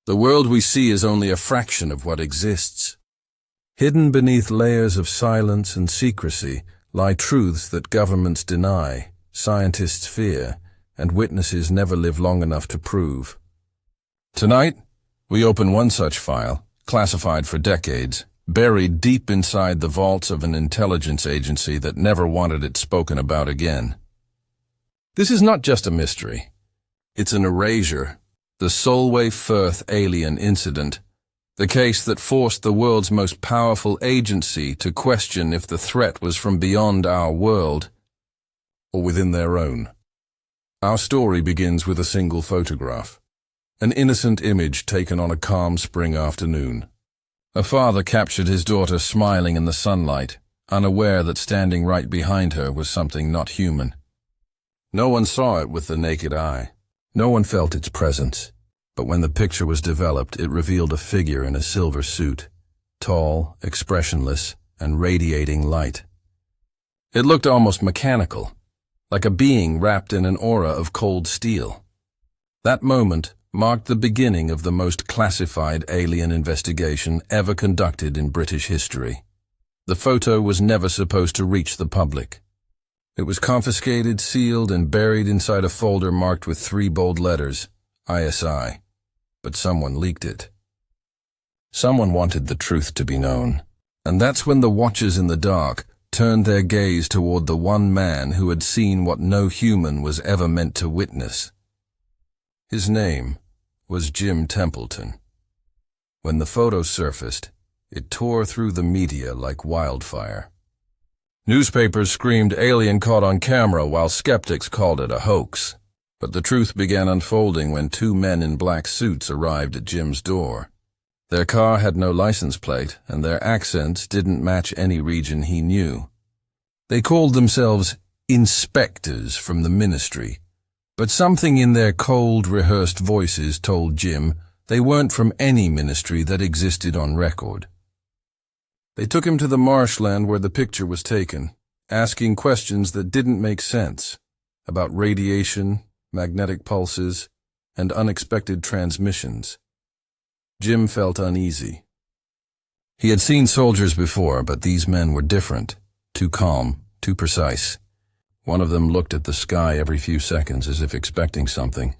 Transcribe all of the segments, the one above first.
The world we see is only a fraction of what exists. Hidden beneath layers of silence and secrecy lie truths that governments deny, scientists fear, and witnesses never live long enough to prove. Tonight, we open one such file, classified for decades, buried deep inside the vaults of an intelligence agency that never wanted it spoken about again. This is not just a mystery. It's an erasure. The Solway Firth alien incident, the case that forced the world's most powerful agency to question if the threat was from beyond our world or within their own. Our story begins with a single photograph, an innocent image taken on a calm spring afternoon. A father captured his daughter smiling in the sunlight, unaware that standing right behind her was something not human. No one saw it with the naked eye. No one felt its presence, but when the picture was developed, it revealed a figure in a silver suit, tall, expressionless, and radiating light. It looked almost mechanical, like a being wrapped in an aura of cold steel. That moment marked the beginning of the most classified alien investigation ever conducted in British history. The photo was never supposed to reach the public. It was confiscated, sealed, and buried inside a folder marked with 3 bold letters, ISI. But someone leaked it. Someone wanted the truth to be known. And that's when the watchers in the dark turned their gaze toward the one man who had seen what no human was ever meant to witness. His name was Jim Templeton. When the photo surfaced, it tore through the media like wildfire. Newspapers screamed alien caught on camera while skeptics called it a hoax. But the truth began unfolding when 2 men in black suits arrived at Jim's door. Their car had no license plate, and their accents didn't match any region he knew. They called themselves inspectors from the ministry, but something in their cold, rehearsed voices told Jim they weren't from any ministry that existed on record. They took him to the marshland where the picture was taken, asking questions that didn't make sense about radiation, magnetic pulses, and unexpected transmissions. Jim felt uneasy. He had seen soldiers before, but these men were different, too calm, too precise. One of them looked at the sky every few seconds as if expecting something.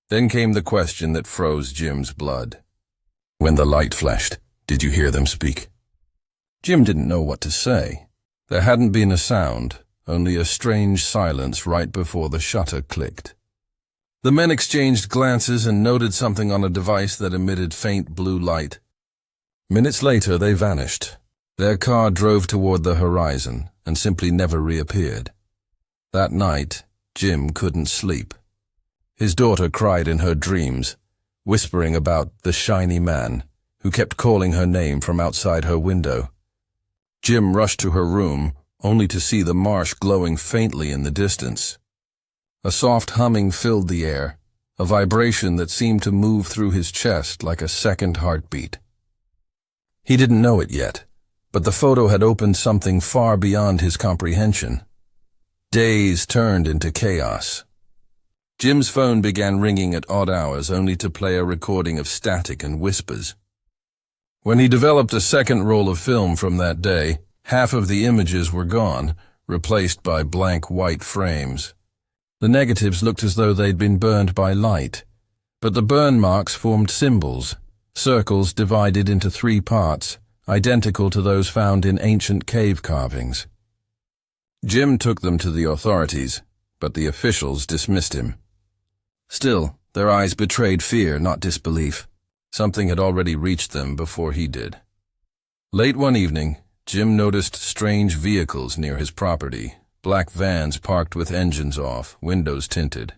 Then came the question that froze Jim's blood. When the light flashed, did you hear them speak? Jim didn't know what to say. There hadn't been a sound, only a strange silence right before the shutter clicked. The men exchanged glances and noted something on a device that emitted faint blue light. Minutes later, they vanished. Their car drove toward the horizon and simply never reappeared. That night, Jim couldn't sleep. His daughter cried in her dreams, whispering about the shiny man who kept calling her name from outside her window. Jim rushed to her room, only to see the marsh glowing faintly in the distance. A soft humming filled the air, a vibration that seemed to move through his chest like a second heartbeat. He didn't know it yet, but the photo had opened something far beyond his comprehension. Days turned into chaos. Jim's phone began ringing at odd hours, only to play a recording of static and whispers. When he developed a second roll of film from that day, half of the images were gone, replaced by blank white frames. The negatives looked as though they'd been burned by light, but the burn marks formed symbols, circles divided into 3 parts, identical to those found in ancient cave carvings. Jim took them to the authorities, but the officials dismissed him. Still, their eyes betrayed fear, not disbelief. Something had already reached them before he did. Late one evening, Jim noticed strange vehicles near his property, black vans parked with engines off, windows tinted.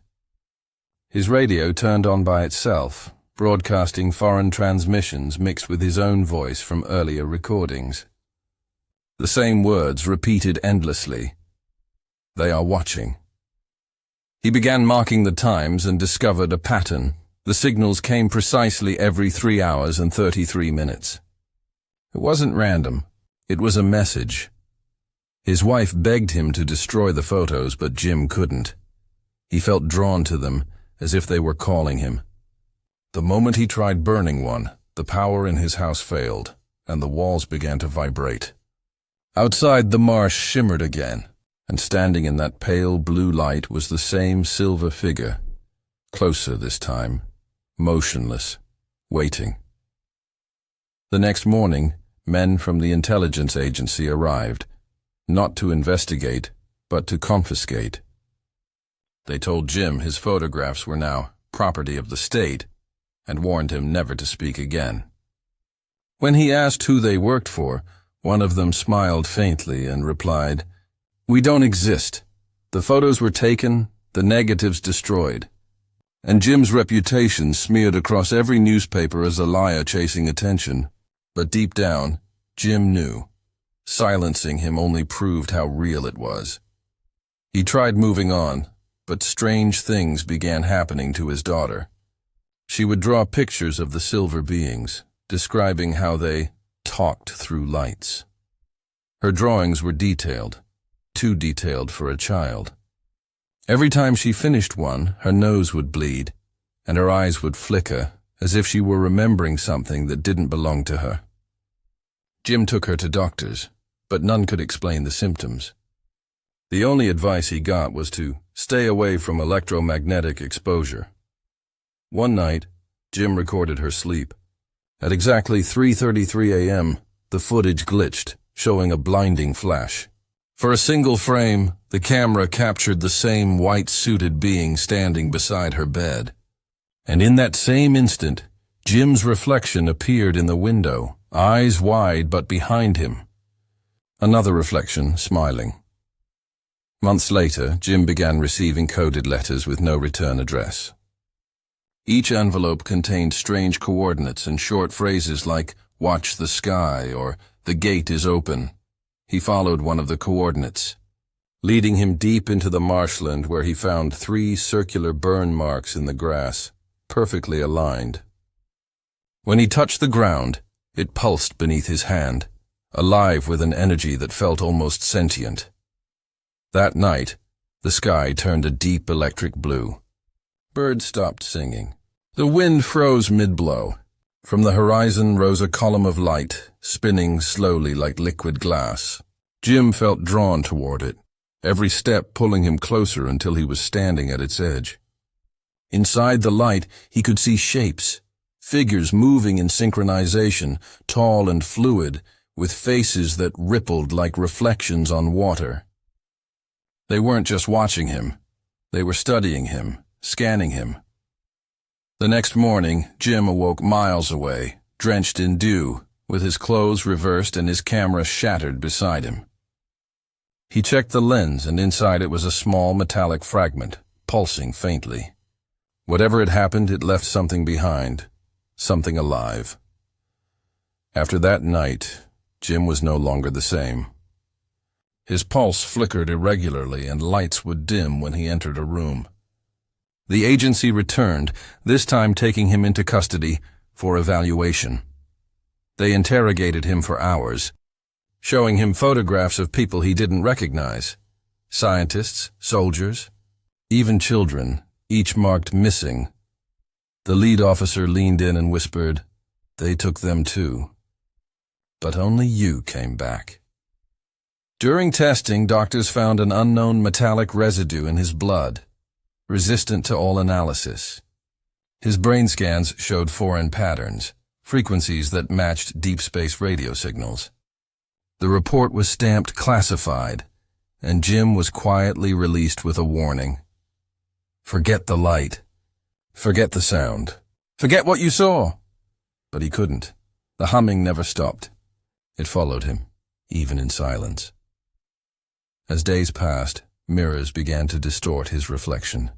His radio turned on by itself, broadcasting foreign transmissions mixed with his own voice from earlier recordings. The same words repeated endlessly. They are watching. He began marking the times and discovered a pattern. The signals came precisely every 3 hours and 33 minutes. It wasn't random. It was a message. His wife begged him to destroy the photos, but Jim couldn't. He felt drawn to them, as if they were calling him. The moment he tried burning one, the power in his house failed, and the walls began to vibrate. Outside, the marsh shimmered again, and standing in that pale blue light was the same silver figure, closer this time, motionless, waiting. The next morning, men from the intelligence agency arrived, not to investigate, but to confiscate. They told Jim his photographs were now property of the state, and warned him never to speak again. When he asked who they worked for, one of them smiled faintly and replied, "We don't exist. The photos were taken, the negatives destroyed." And Jim's reputation smeared across every newspaper as a liar chasing attention. But deep down, Jim knew. Silencing him only proved how real it was. He tried moving on, but strange things began happening to his daughter. She would draw pictures of the silver beings, describing how they talked through lights. Her drawings were detailed, too detailed for a child. Every time she finished one, her nose would bleed, and her eyes would flicker, as if she were remembering something that didn't belong to her. Jim took her to doctors, but none could explain the symptoms. The only advice he got was to stay away from electromagnetic exposure. One night, Jim recorded her sleep. At exactly 3:33 a.m., the footage glitched, showing a blinding flash. For a single frame, the camera captured the same white-suited being standing beside her bed. And in that same instant, Jim's reflection appeared in the window, eyes wide but behind him. Another reflection, smiling. Months later, Jim began receiving coded letters with no return address. Each envelope contained strange coordinates and short phrases like, "Watch the sky," or "The gate is open." He followed one of the coordinates, leading him deep into the marshland where he found 3 circular burn marks in the grass, perfectly aligned. When he touched the ground, it pulsed beneath his hand, alive with an energy that felt almost sentient. That night, the sky turned a deep electric blue. Birds stopped singing. The wind froze mid-blow. From the horizon rose a column of light, spinning slowly like liquid glass. Jim felt drawn toward it, every step pulling him closer until he was standing at its edge. Inside the light, he could see shapes, figures moving in synchronization, tall and fluid, with faces that rippled like reflections on water. They weren't just watching him. They were studying him, scanning him. The next morning, Jim awoke miles away, drenched in dew, with his clothes reversed and his camera shattered beside him. He checked the lens, and inside it was a small metallic fragment, pulsing faintly. Whatever had happened, it left something behind, something alive. After that night, Jim was no longer the same. His pulse flickered irregularly, and lights would dim when he entered a room. The agency returned, this time taking him into custody for evaluation. They interrogated him for hours, showing him photographs of people he didn't recognize. Scientists, soldiers, even children, each marked missing. The lead officer leaned in and whispered, "They took them too. But only you came back." During testing, doctors found an unknown metallic residue in his blood, resistant to all analysis. His brain scans showed foreign patterns, frequencies that matched deep space radio signals. The report was stamped classified, and Jim was quietly released with a warning. Forget the light. Forget the sound. Forget what you saw. But he couldn't. The humming never stopped. It followed him, even in silence. As days passed, mirrors began to distort his reflection.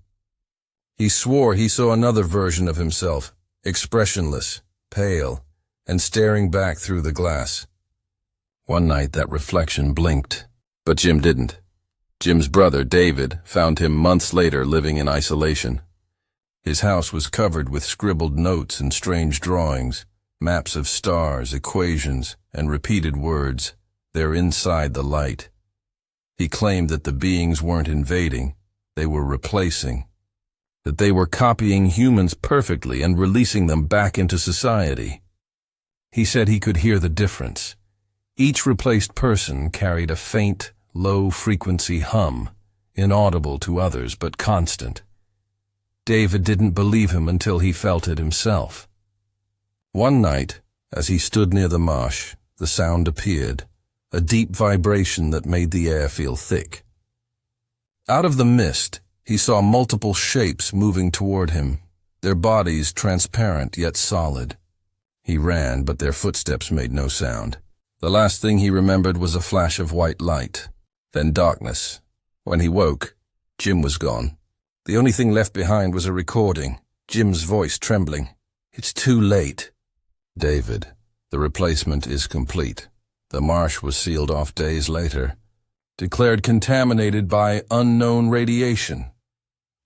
He swore he saw another version of himself, expressionless, pale, and staring back through the glass. One night that reflection blinked, but Jim didn't. Jim's brother, David, found him months later living in isolation. His house was covered with scribbled notes and strange drawings, maps of stars, equations, and repeated words. They're inside the light. He claimed that the beings weren't invading, they were replacing. that they were copying humans perfectly and releasing them back into society. He said he could hear the difference. Each replaced person carried a faint, low-frequency hum, inaudible to others but constant. David didn't believe him until he felt it himself. One night, as he stood near the marsh, the sound appeared, a deep vibration that made the air feel thick. Out of the mist, he saw multiple shapes moving toward him, their bodies transparent yet solid. He ran, but their footsteps made no sound. The last thing he remembered was a flash of white light, then darkness. When he woke, Jim was gone. The only thing left behind was a recording, Jim's voice trembling. "It's too late." "David, the replacement is complete." The marsh was sealed off days later, declared contaminated by unknown radiation.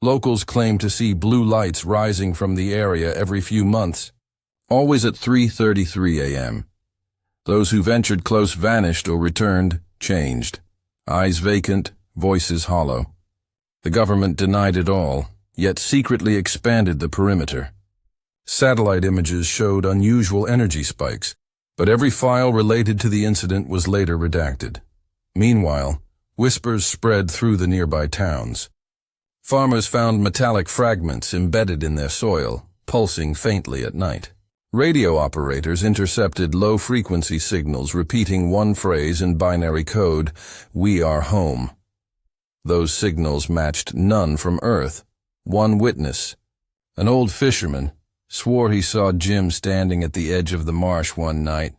Locals claim to see blue lights rising from the area every few months, always at 3:33 a.m. Those who ventured close vanished or returned, changed. Eyes vacant, voices hollow. The government denied it all, yet secretly expanded the perimeter. Satellite images showed unusual energy spikes, but every file related to the incident was later redacted. Meanwhile, whispers spread through the nearby towns. Farmers found metallic fragments embedded in their soil, pulsing faintly at night. Radio operators intercepted low-frequency signals repeating one phrase in binary code, "We are home." Those signals matched none from Earth. One witness, an old fisherman, swore he saw Jim standing at the edge of the marsh one night,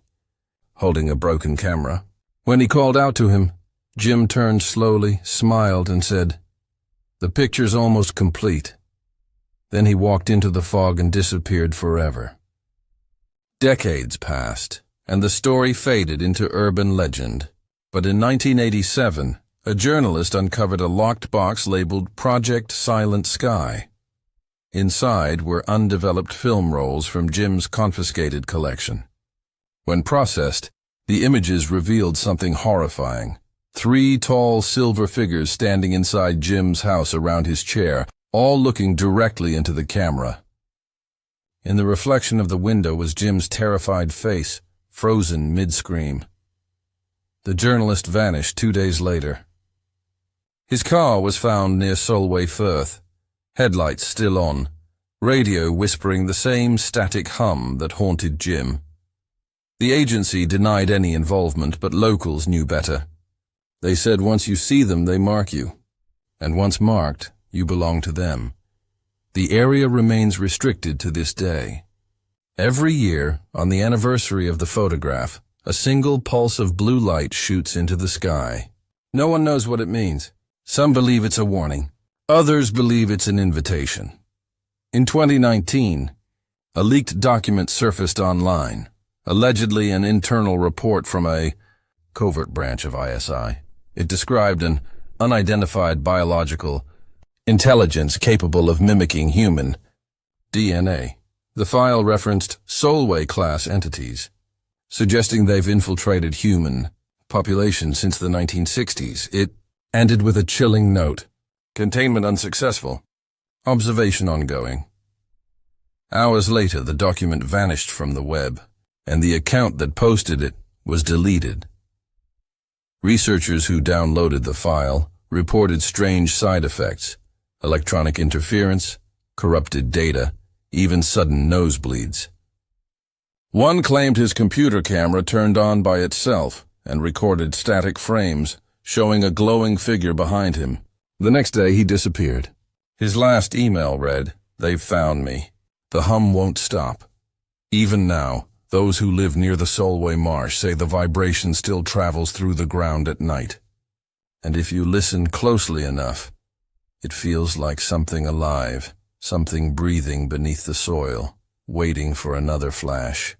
holding a broken camera. When he called out to him, Jim turned slowly, smiled, and said, "The picture's almost complete." Then he walked into the fog and disappeared forever. Decades passed, and the story faded into urban legend. But in 1987, a journalist uncovered a locked box labeled Project Silent Sky. Inside were undeveloped film rolls from Jim's confiscated collection. When processed, the images revealed something horrifying. 3 tall silver figures standing inside Jim's house around his chair, all looking directly into the camera. In the reflection of the window was Jim's terrified face, frozen mid-scream. The journalist vanished 2 days later. His car was found near Solway Firth, headlights still on, radio whispering the same static hum that haunted Jim. The agency denied any involvement, but locals knew better. They said once you see them, they mark you, and once marked, you belong to them. The area remains restricted to this day. Every year, on the anniversary of the photograph, a single pulse of blue light shoots into the sky. No one knows what it means. Some believe it's a warning. Others believe it's an invitation. In 2019, a leaked document surfaced online, allegedly an internal report from a covert branch of ISI. It described an unidentified biological intelligence capable of mimicking human DNA. The file referenced Solway-class entities, suggesting they've infiltrated human population since the 1960s. It ended with a chilling note. Containment unsuccessful. Observation ongoing. Hours later, the document vanished from the web, and the account that posted it was deleted. Researchers who downloaded the file reported strange side effects: electronic interference, corrupted data, even sudden nosebleeds. One claimed his computer camera turned on by itself and recorded static frames, showing a glowing figure behind him. The next day, he disappeared. His last email read, "They've found me. The hum won't stop." Even now, those who live near the Solway Marsh say the vibration still travels through the ground at night. And if you listen closely enough, it feels like something alive, something breathing beneath the soil, waiting for another flash.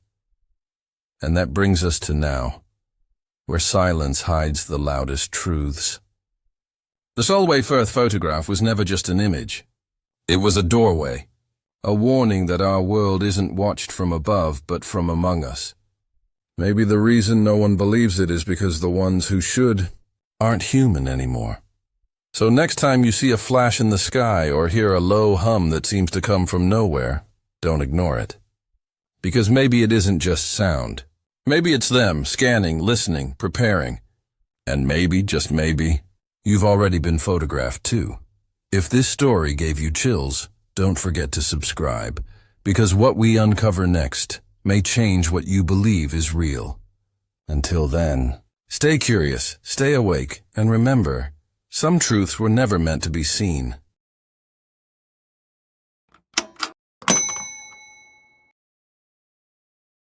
And that brings us to now, where silence hides the loudest truths. The Solway Firth photograph was never just an image. It was a doorway, a warning that our world isn't watched from above, but from among us. Maybe the reason no one believes it is because the ones who should aren't human anymore. So next time you see a flash in the sky or hear a low hum that seems to come from nowhere, don't ignore it. Because maybe it isn't just sound. Maybe it's them, scanning, listening, preparing. And maybe, just maybe, you've already been photographed too. If this story gave you chills, don't forget to subscribe, because what we uncover next may change what you believe is real. Until then, stay curious, stay awake, and remember, some truths were never meant to be seen.